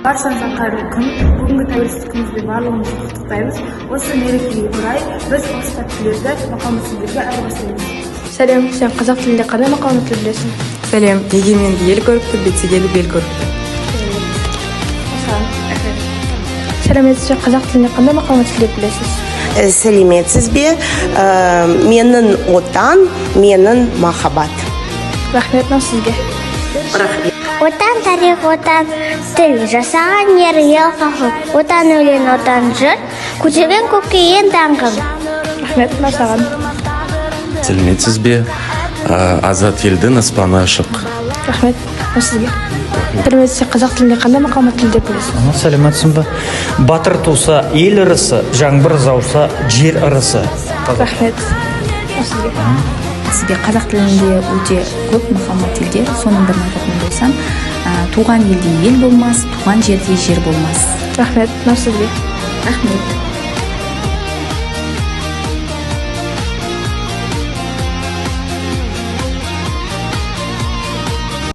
Баршаңызға қайырлы күн. Бүгінгі тәуелсіздік күніңізбен барлығымызды құттықтаймыз. Осы мерекеге орай біз осы тәттілерді мақал мәтелдерге айырбастаймыз. Сәлем, сен қазақ тілінде қандай мақал мәтел білесің? Сәлем, егеменді ел көрікті, бетегелі бел көрікті. Сәлеметсіз, қазақ тілінде қандай мақал мәтелдер білесіз? Сәлеметсіз бе? Менің отан, менің махаббат. Рахмет сізге. Рахмет. Отан тарих, отан тіл, жасаған ер ел қақыл, отан өлен, отан жыр, көтерген көкке ең таңғым. Рахмет саған. Сәлеметсіз бе? Азат елдің аспаны ашық. Рахмет сізге. Сәлеметсіз, қазақ тілінде қандай мақал мәтелдер білесіз? Сәлеметсің бе? Батыр туса ел ырысы, жаңбыр жауса жер ырысы. Рахмет сізге. Сізге қазақ тілінде өте көп мақал мәтелдер, соның бірін айтатын болсам, туған елде ел болмас, туған жерде жер болмас. Рахмет сізге. Рахмет.